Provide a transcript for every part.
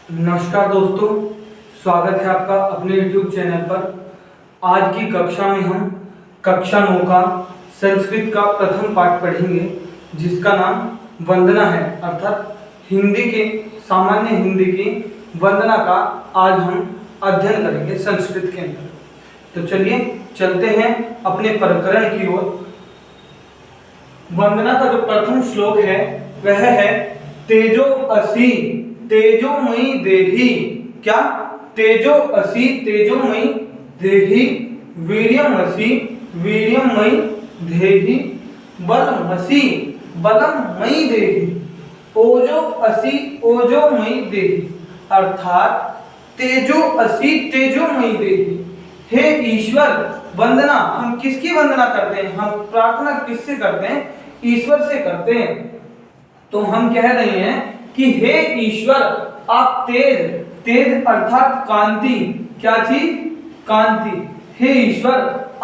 नमस्कार दोस्तों, स्वागत है आपका अपने YouTube चैनल पर। आज की कक्षा में हम कक्षा 9 का संस्कृत का प्रथम पाठ पढ़ेंगे, जिसका नाम वंदना है। अर्थात सामान्य हिंदी की वंदना का आज हम अध्ययन करेंगे संस्कृत के अंदर। तो चलिए चलते हैं अपने प्रकरण की ओर। वंदना का जो प्रथम श्लोक है वह है तेजो असि तेजोमयी देहि। क्या? तेजो असि तेजोमयी देहि, वीर्यमसि वीर्यमयी देहि, बलमसि बलमयी देहि, ओजो असि ओजोमयी देहि। अर्थात तेजो असि तेजोमयी देहि। हे ईश्वर, वंदना हम किसकी वंदना करते हैं? हम प्रार्थना किससे करते हैं? ईश्वर से करते हैं। तो हम कह रहे हैं कि हे ईश्वर, आप तेज, तेज अर्थात कांति, क्या चीज? कांति। हे ईश्वर,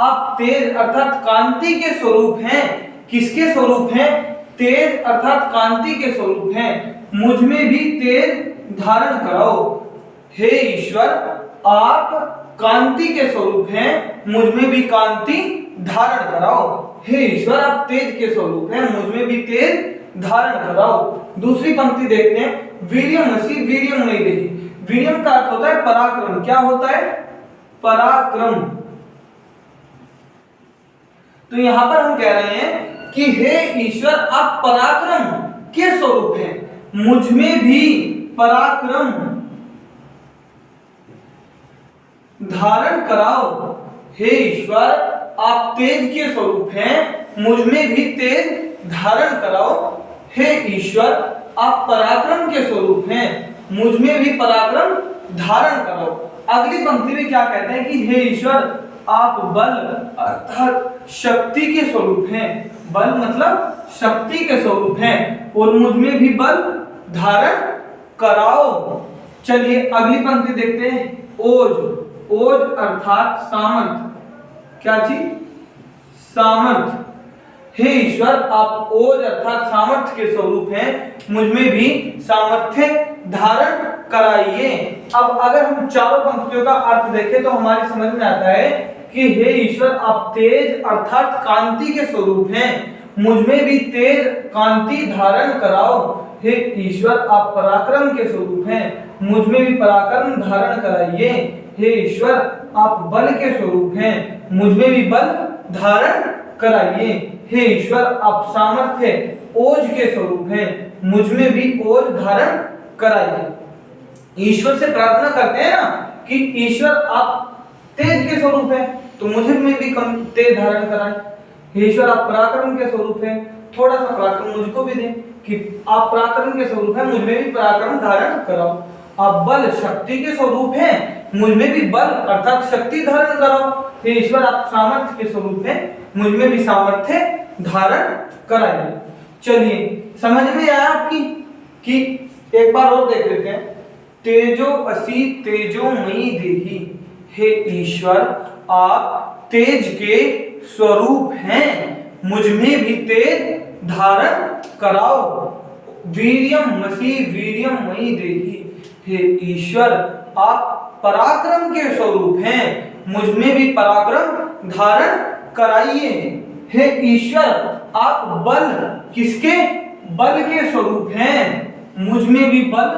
आप तेज अर्थात कांति के स्वरूप हैं। किसके स्वरूप हैं? तेज अर्थात कांति के स्वरूप हैं। मुझ में भी तेज धारण कराओ। हे ईश्वर, आप कांति के स्वरूप हैं, मुझ में भी कांति धारण कराओ। हे ईश्वर, आप तेज के स्वरूप हैं, मुझ में भी तेज धारण कराओ। दूसरी पंक्ति देखते हैं, वीर्यमसि वीर्यमयी देहि। वीर्यम का अर्थ होता है पराक्रम। क्या होता है? पराक्रम। तो यहां पर हम कह रहे हैं कि हे ईश्वर, आप पराक्रम के स्वरूप हैं, मुझ में भी पराक्रम धारण कराओ। हे ईश्वर, आप तेज के स्वरूप हैं, मुझ में भी तेज धारण कराओ। हे ईश्वर, आप पराक्रम के स्वरूप हैं, मुझ में भी पराक्रम धारण करो। अगली पंक्ति में क्या कहते हैं कि हे ईश्वर, आप बल अर्थात शक्ति के स्वरूप हैं। बल मतलब शक्ति के स्वरूप हैं और मुझ में भी बल धारण कराओ। चलिए अगली पंक्ति देखते हैं, ओज। ओज अर्थात सामर्थ्य। क्या चीज? सामर्थ्य। हे ईश्वर, आप ओज अर्थात सामर्थ्य के स्वरूप हैं, मुझ में भी सामर्थ्य धारण कराइए। अब अगर हम चारों पंक्तियों का अर्थ देखें तो हमारी समझ में आता है कि हे ईश्वर, आप तेज अर्थात कांति के स्वरूप हैं, मुझ में भी तेज कांति धारण कराओ। हे ईश्वर, आप पराक्रम के स्वरूप हैं, मुझ में भी पराक्रम धारण कराइए। हे ईश्वर, आप बल के स्वरूप हैं, मुझ में भी बल धारण कराइए। हे ईश्वर, आप सामर्थ्य ओज के स्वरूप हैं, मुझ में भी ओज धारण कराइए। ईश्वर से प्रार्थना करते हैं ना कि ईश्वर आप तेज के स्वरूप हैं, तो मुझे में भी कम तेज धारण कराएं। हे ईश्वर, आप पराक्रम के स्वरूप हैं, थोड़ा सा पराक्रम मुझको भी दें कि आप पराक्रम के स्वरूप हैं, मुझ में भी पराक्रम धारण कराओ। आप बल शक्ति के स्वरूप हैं, मुझ में भी बल अर्थात शक्ति धारण कराओ। हे ईश्वर, आप सामर्थ्य के स्वरूप हैं, मुझ में भी सामर्थ्य धारण कराइए। चलिए समझ में आया आपकी कि एक बार और देख लेते हैं, तेजो असि तेजोमयी देहि। हे ईश्वर, आप तेज के स्वरूप हैं, मुझ में भी तेज धारण कराओ। वीर्यमसि वीर्यमयी देहि। हे ईश्वर, आप पराक्रम के स्वरूप हैं, मुझ में भी पराक्रम धारण कराइए। हे ईश्वर, आप बल किसके? बल के स्वरूप हैं, मुझ में भी बल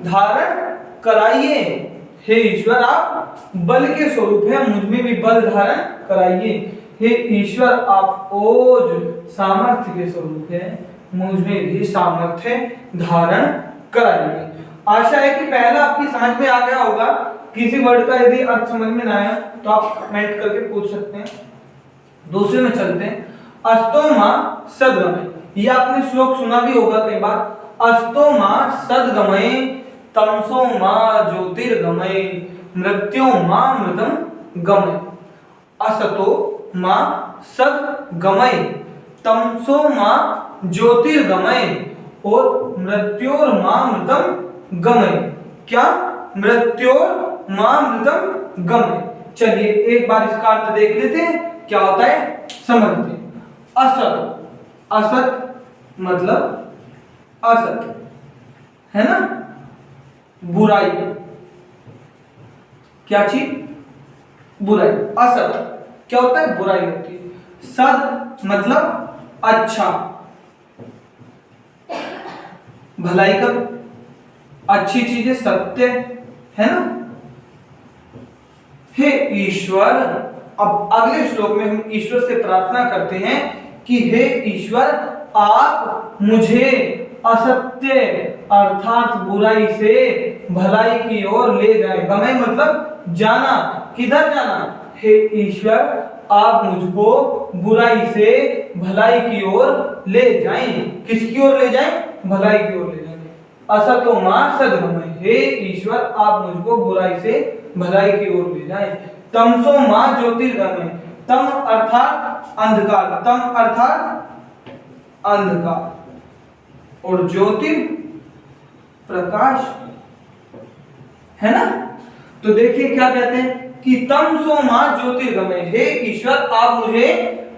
धारण कराइए। हे ईश्वर, आप बल के स्वरूप हैं, मुझ में भी बल धारण कराइए। हे ईश्वर, आप ओज सामर्थ्य के स्वरूप हैं, मुझ में भी सामर्थ्य धारण कराइए। आशा है कि पहला आपकी समझ में आ गया होगा। किसी वर्ड का यदि अर्थ समझ में ना आया तो आप कमेंट करके पूछ सकते हैं। दूसरे में चलते हैं, अस्तो मां सद्गमय। ये आपने श्लोक सुना भी होगा कई बार। अस्तो मां सद्गमय, तमसो मां ज्योतिर्गमय, मृत्यो मां मृतम गमय। असतो मां सद्गमय, तमसो मां ज्योतिर्गमय और मृत्योर मां मृतम गमय। क्या? मृत्योर मां मृतम गमय। चलिए एक बार इसका अर्थ देख लेते हैं, क्या होता है समझते हैं। असत, असत मतलब असत है ना, बुराई, क्या चीज? बुराई। असद क्या होता है? बुराई होती है। सद मतलब अच्छा, भलाई का, अच्छी चीजें, सत्य, है ना। हे ईश्वर, अब अगले श्लोक में हम ईश्वर से प्रार्थना करते हैं कि हे ईश्वर, आप मुझे असत्य अर्थात बुराई से भलाई की ओर ले जाए। गमय मतलब जाना, किधर जाना? हे ईश्वर, आप मुझको बुराई से भलाई की ओर ले जाएं। किसकी ओर ले जाएं? भलाई की ओर ले जाएं। असतो मां सद्गमय, हे ईश्वर, आप मुझको बुराई से भलाई की ओर ले जाएं। तमसो मां ज्योतिर्गमय, तम अर्थात अंधकार, तम अर्थात अंधकार, और ज्योतिर प्रकाश, है ना। तो देखिए क्या कहते हैं कि तमसो मां ज्योतिर्गमय, हे ईश्वर, आप मुझे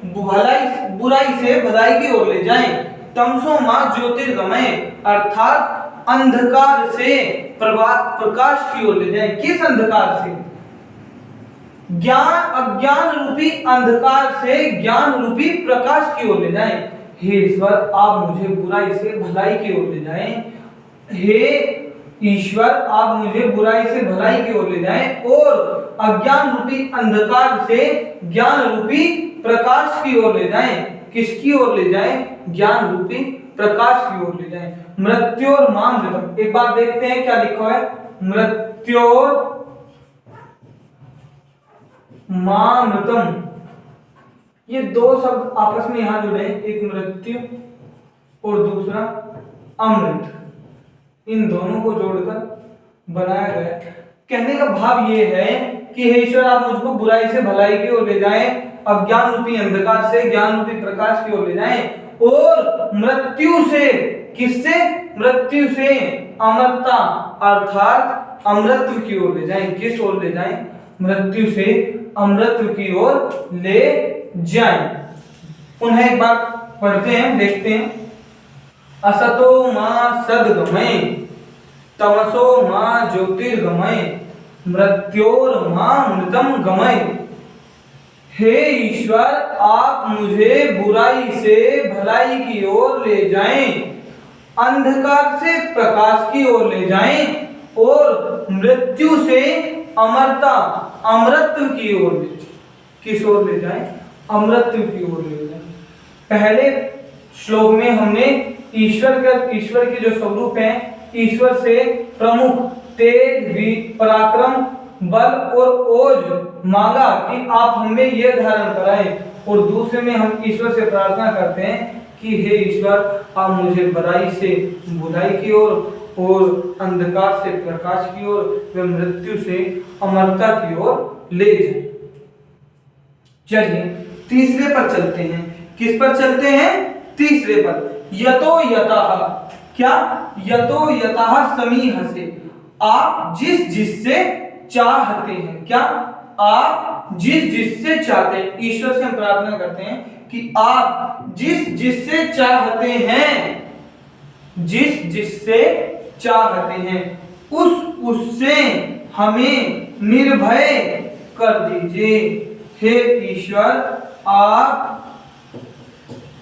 बुराई से भलाई की ओर ले जाएं। तमसो मां ज्योतिर्गमय अर्थात अंधकार से प्रकाश की ओर ले जाएं। किस अंधकार से? ज्ञान, अज्ञान रूपी अंधकार से ज्ञान रूपी प्रकाश की ओर ले जाएं। हे ईश्वर, आप मुझे बुराई से भलाई की ओर ले जाएं। हे ईश्वर, आप मुझे बुराई से भलाई की ओर ले जाएं और अज्ञान रूपी अंधकार से ज्ञान रूपी प्रकाश की ओर ले जाएं। किसकी ओर ले जाएं? ज्ञान रूपी प्रकाश की ओर ले जाएं। मृत्योर मामृतम, एक बार देखते हैं क्या लिखा है। मृत्योर मामृतम, ये दो शब्द आपस में यहां जुड़े हैं, एक मृत्यु और दूसरा अमृत, इन दोनों को जोड़कर बनाया गया। कहने का भाव ये है कि हे ईश्वर, आप मुझको बुराई से भलाई की ओर ले जाएं, अज्ञान रूपी अंधकार से ज्ञान रूपी प्रकाश की ओर ले जाएं, और मृत्यु से, किससे? मृत्यु से अमरता अर्थात अमृत की ओर ले जाएं। किस ओर ले जाएं? मृत्यु से अमृत की ओर ले जाएं। पुनः एक बार पढ़ते हैं, देखते हैं। असतो मां सद्गमय, तमसो मां ज्योतिर्गमय, मृत्योर मां मृतम गमय। हे ईश्वर, आप मुझे बुराई से भलाई की ओर ले जाएं, अंधकार से प्रकाश की ओर ले जाएं और मृत्यु से अमरता अमृत की ओर ले जाएं। किस ओर ले जाएं? अमृत की ओर ले जाएं। पहले श्लोक में हमने ईश्वर के जो स्वरूप हैं, ईश्वर से प्रमुख तेज, पराक्रम, बल और ओज मांगा कि आप हमें यह धारण कराएं, और दूसरे में हम ईश्वर से प्रार्थना करते हैं कि हे ईश्वर, आप मुझे बुराई से बुराई की ओर और अंधकार से प्रकाश की ओर व मृत्यु से अमरता की ओर ले जाएं। चलिए तीसरे पर चलते हैं। किस पर चलते हैं? तीसरे पर। यतो यतः, क्या? यतो यतः समीह से, आप जिस जिससे चाहते हैं, क्या? आप जिस जिससे चाहते हैं। ईश्वर से हम प्रार्थना करते हैं कि आप जिस जिससे चाहते हैं, जिस जिससे चाहते हैं, उससे हमें निर्भय कर दीजिए। हे ईश्वर, आप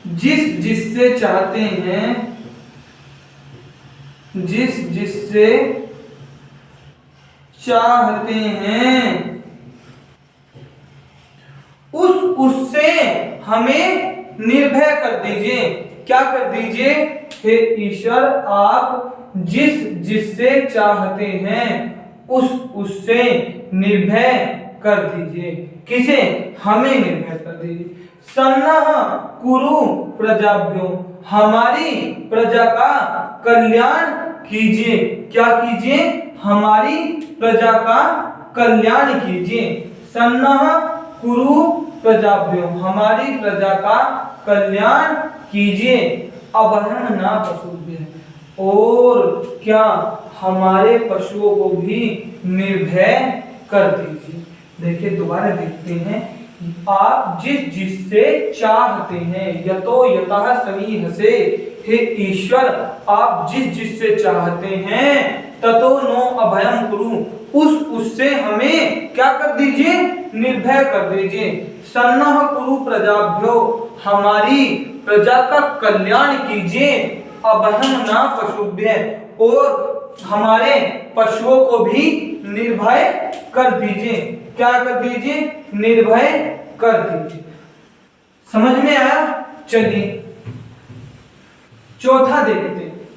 जिस जिससे चाहते हैं, जिस जिससे चाहते हैं, उससे हमें निर्भय कर दीजिए। क्या कर दीजिए? हे ईश्वर, आप जिस जिससे चाहते हैं उससे निर्भय कर दीजिए। किसे? हमें निर्भय कर दीजिए। सन्नः कुरु प्रजाभ्यो, हमारी प्रजा का कल्याण कीजिए। क्या कीजिए? हमारी प्रजा का कल्याण कीजिए। सन्नः कुरु प्रजाभ्यो, हमारी प्रजा का कल्याण कीजिए। अबहम ना पशुभ्य, और क्या हमारे पशुओं को भी निर्भय कर दीजिए। देखिए दोबारा देखते हैं आप जिस जिससे चाहते हैं, यतो यतः समीहसे, हे ईश्वर आप जिस जिससे चाहते हैं, ततो नो अभयम कुरु, उससे हमें क्या कर दीजिए, निर्भय कर दीजिए। सन्नः कुरु प्रजाभ्यो, हमारी प्रजा का कल्याण कीजिए। अभयम न पशुभ्य, और हमारे पशुओं को भी निर्भय कर दीजिए। क्या कर दीजिए, निर्भय कर दीजिए। समझ में आया? चलिए चौथा देखते हैं।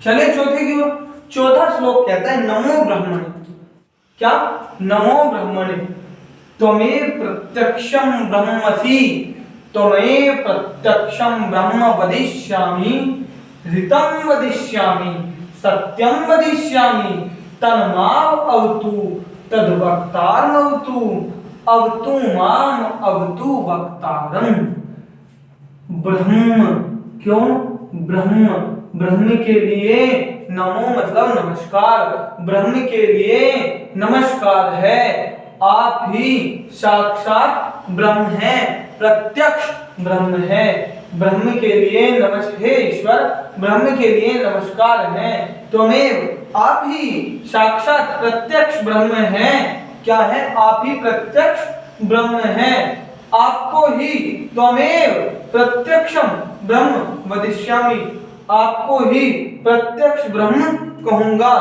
चले चौथे की ओर। चौथा श्लोक कहता है नमो ब्रह्मणे। क्या? नमो ब्रह्मणे त्वमेव प्रत्यक्षम ब्रह्मसि, त्वमेव प्रत्यक्षम ब्रह्म वदिष्यामि, ऋतं वदिष्यामि, सत्यं वदिष्यामि, तन्माव अवतु तद्वक्तारम् अवतु, अवतु माम अवतु वक्तारम्। ब्रह्म, क्यों ब्रह्म? ब्रह्म के लिए नमो मतलब नमस्कार, ब्रह्म के लिए नमस्कार है। आप ही साक्षात ब्रह्म हैं, प्रत्यक्ष ब्रह्म है। ब्रह्म के लिए नमस्कार, हे ईश्वर ब्रह्म के लिए नमस्कार है। त्वमेव आप ही साक्षात प्रत्यक्ष ब्रह्म हैं। क्या है? आप ही प्रत्यक्ष ब्रह्म हैं। आपको ही त्वमेव प्रत्यक्षम ब्रह्म वदिष्यामि, आपको ही प्रत्यक्ष ब्रह्म कहूंगा।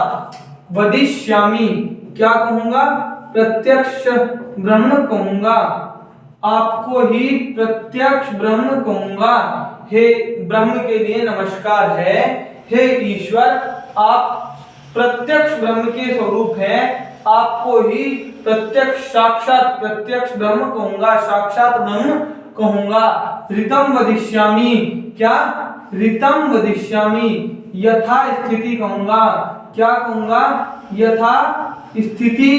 वदिष्यामि, क्या कहूंगा? प्रत्यक्ष ब्रह्म कहूंगा। आपको ही प्रत्यक्ष ब्रह्म कहूंगा। हे ब्रह्म के लिए नमस्कार है। हे ईश्वर आप प्रत्यक्ष ब्रह्म के स्वरूप हैं। आपको ही प्रत्यक्ष साक्षात प्रत्यक्ष ब्रह्म कहूंगा, साक्षात ब्रह्म कहूंगा। ऋतं वदिष्यामि, क्या? ऋतं वदिष्यामि, यथा स्थिति कहूंगा। क्या कहूंगा? यथा स्थिति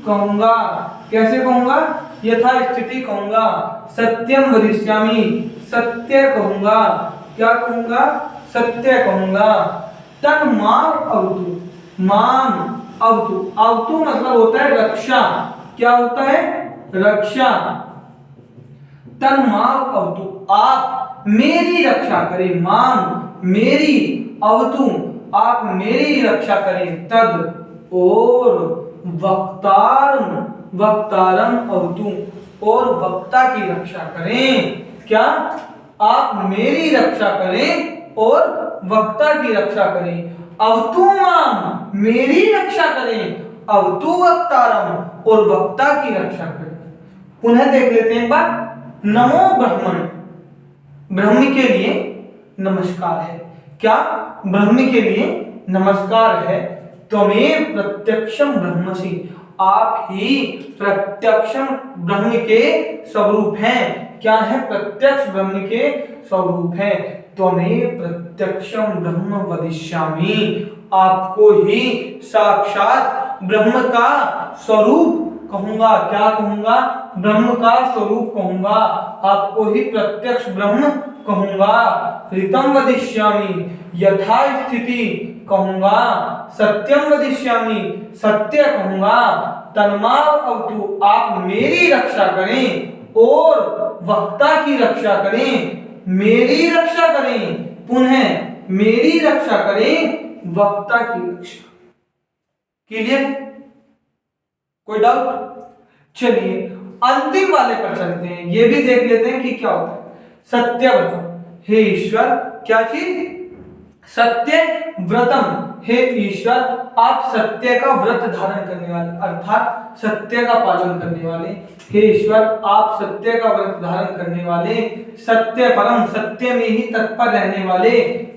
कहूंगा। कैसे कहूंगा? यथा स्थिति कहूंगा। सत्यम वदिष्यामि, सत्य कहूंगा। क्या कहूंगा? सत्य कहूंगा। तन्माम अवतु, माम अवतु, अवतु मतलब होता है रक्षा। क्या होता है? रक्षा। तन्माम अवतु, आप मेरी रक्षा करें। माम मेरी, अवतु आप मेरी रक्षा करें। तद और वक्तारम, वक्तारम अवतु, और वक्ता की रक्षा करें। क्या? आप मेरी रक्षा करें और वक्ता की रक्षा करें। अवतु माम, मेरी रक्षा करें। अवतु वक्तारम, और वक्ता की रक्षा करें। पुनः देख लेते हैं एक बार। नमो ब्रह्मण, ब्रह्म के लिए नमस्कार है। क्या? ब्रह्म के लिए नमस्कार है। त्वमेव प्रत्यक्षम ब्रह्मसि, आप ही प्रत्यक्षम ब्रह्म के स्वरूप हैं। क्या है? प्रत्यक्ष ब्रह्म के स्वरूप हैं। त्वमेव प्रत्यक्षम ब्रह्म वदिष्यामि, आपको ही साक्षात ब्रह्म का स्वरूप कहूंगा। क्या कहूंगा? ब्रह्म का स्वरूप कहूंगा। आपको ही प्रत्यक्ष ब्रह्म कहूंगा। ऋतं वदिष्यामि, यथा स्थिति कहूंगा। सत्यम वदिष्यामि, सत्य कहूंगा। तन्माव अवतु, आप मेरी रक्षा करें और वक्ता की रक्षा करें। मेरी रक्षा करें, पुनः मेरी रक्षा करें, वक्ता की रक्षा। क्लियर? कोई डाउट? चलिए अंतिम वाले पर चलते हैं। ये भी देख लेते हैं कि क्या होता है। सत्य व्रतम, हे ईश्वर क्या चीज? सत्य व्रतम, हे ईश्वर आप सत्य का व्रत धारण करने वाले, अर्थात सत्य का पालन करने वाले। हे ईश्वर आप सत्य का व्रत धारण करने वाले, सत्य परम, सत्य में ही तत्पर रहने वाले,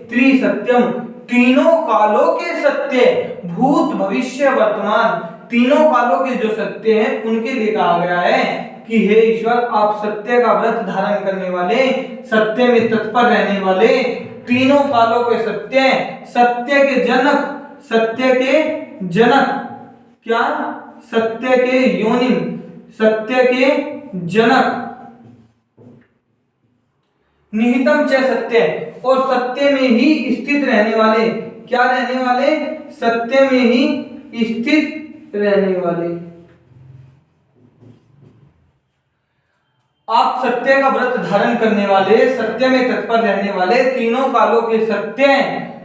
त्रिसत्यम तीनों कालों के सत्य, भूत भविष्य वर्तमान तीनों कालों के जो सत्य हैं उनके लिए कहा गया है कि हे ईश्वर आप सत्य का व्रत धारण करने वाले, सत्य में तत्पर रहने वाले, तीनों कालों के सत्य, सत्य के जनक, सत्य के जनक, क्या? सत्य के योनिम, सत्य के जनक, निहितम च सत्य, और सत्य में ही स्थित रहने वाले। क्या रहने वाले? सत्य में ही स्थित रहने वाले। आप सत्य का व्रत धारण करने वाले, सत्य में तत्पर रहने वाले, तीनों कालों के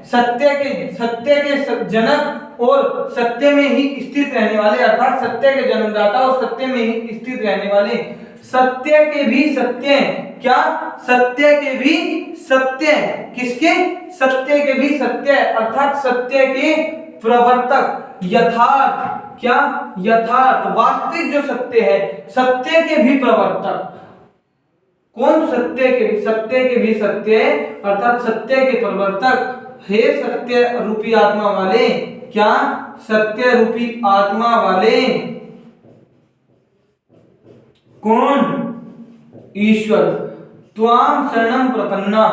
सत्य के जनक और सत्य में ही स्थित रहने वाले, अर्थात सत्य के जन्मदाता और सत्य में ही स्थित रहने वाले, सत्य के भी सत्य, क्या सत्य के भी सत्य, किसके सत्य के भी सत्य, अर्थात सत्य के प्रवर्तक, यथार्थ, क्या यथार्थ वास्तविक जो सत्य है, सत्य के भी प्रवर्तक, कौन सत्य के भी सत्य अर्थात सत्य के प्रवर्तक, हे सत्य रूपी आत्मा वाले, क्या सत्य रूपी आत्मा वाले, कौन ईश्वर, त्वाम शरणं प्रपन्ना,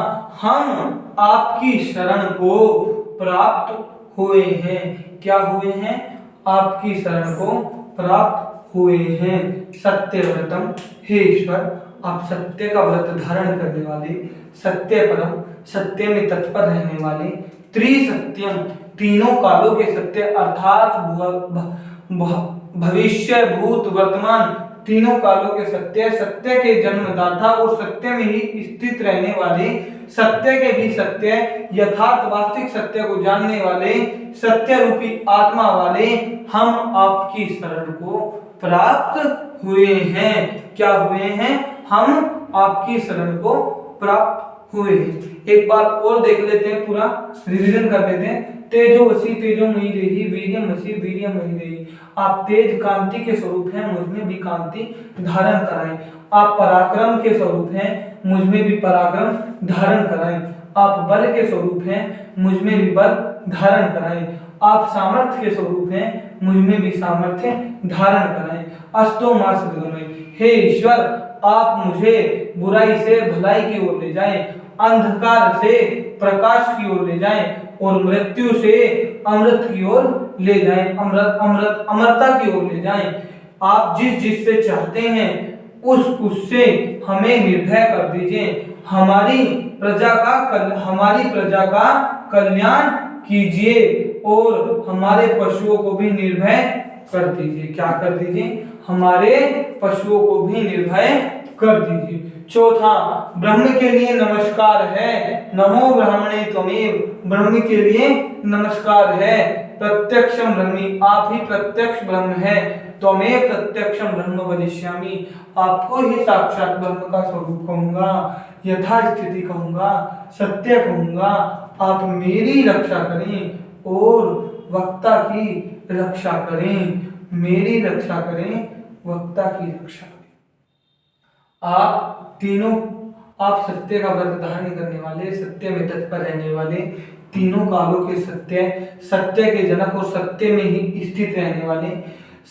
हम आपकी शरण को प्राप्त हुए हैं, क्या हुए हैं, आपकी शरण को प्राप्त हुए हैं। सत्य व्रतम, हे ईश्वर आप सत्य का व्रत धारण करने वाले, सत्य परम, सत्य में तत्पर रहने वाले, त्रिसत्यम तीनों कालों के सत्य अर्थात भविष्य भूत वर्तमान तीनों कालों के सत्य, सत्य के जन्मदाता और सत्य में ही स्थित रहने वाले, सत्य के भी सत्य, यथार्थ वास्तविक सत्य को जानने वाले, सत्य रूपी आत्मा वाले, हम आपकी शरण को प्राप्त हुए हैं, क्या हुए हैं, हम आपकी शरण को प्राप्त हुए हैं। एक बार और देख लेते हैं, पूरा रिवीजन कर लेते हैं। तेजोवसी तेजोमयी देहि, वीर्यमसि वीर्यमयी देहि, आप तेज कांति के स्वरूप हैं, मुझ में भी कांति धारण कराएं। आप पराक्रम के स्वरूप हैं, मुझ में भी पराक्रम धारण कराएं। आप बल के स्वरूप हैं, मुझ में भी बल धारण कराएं। आप सामर्थ्य के स्वरूप हैं, मुझ में भी सामर्थ्य धारण कराएं। अस्तो मा सद्गमय, हे ईश्वर आप मुझे बुराई से भलाई की ओर ले जाएं, अंधकार से प्रकाश की ओर ले जाएं और मृत्यु से अमृत की ओर ले जाएं, अमरता की ओर ले जाएं। आप जिस से चाहते हैं उससे हमें निर्भय कर दीजिए। हमारी प्रजा का कल्याण कीजिए और हमारे पशुओं को भी निर्भय कर दीजिए। क्या कर दीजिए? हमारे पशुओं को भी निर्भय कर दीजिए। चौथा, ब्रह्म के लिए नमस्कार है, नमो ब्रह्मणे त्वमेव, ब्रह्म के लिए नमस्कार है। प्रत्यक्षम ब्रह्मी, आप ही प्रत्यक्ष ब्रह्म है। त्वमेव प्रत्यक्षम ब्रह्म वदिष्यामि, आपको ही साक्षात ब्रह्म का स्वरूप कहूंगा, यथा स्थिति कहूंगा, सत्य कहूंगा। आप मेरी रक्षा करें और वक्ता की रक्षा करें, मेरी रक्षा करें, वक्ता की रक्षा करें। आप सत्य का व्रत धारण करने वाले, सत्य में तत्पर रहने वाले, तीनों कालों के सत्य के जनक और सत्य में ही स्थित रहने वाले,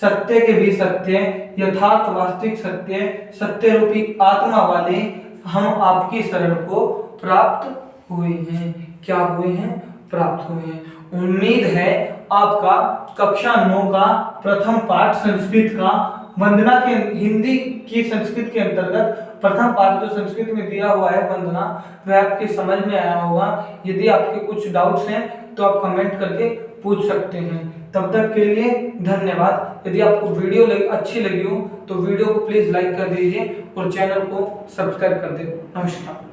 सत्य के भी सत्य, यथार्थ वास्तविक सत्य, सत्य रूपी आत्मा वाले, हम आपकी शरण को प्राप्त हुए हैं। क्या हुए हैं? प्राप्त हुए हैं। उम्मीद है आपका कक्षा 9 का प्रथम पाठ संस्कृत का, वंदना के हिंदी की संस्कृत के अंतर्गत प्रथम पाठ जो संस्कृत में दिया हुआ है वंदना, वह आपके समझ में आया होगा। यदि आपके कुछ डाउट्स हैं तो आप कमेंट करके पूछ सकते हैं। तब तक के लिए धन्यवाद। यदि आपको वीडियो अच्छी लगी हो तो वीडियो को प्लीज लाइक कर दीजिए और चैनल को सब्सक्राइब कर दीजिए। नमस्कार।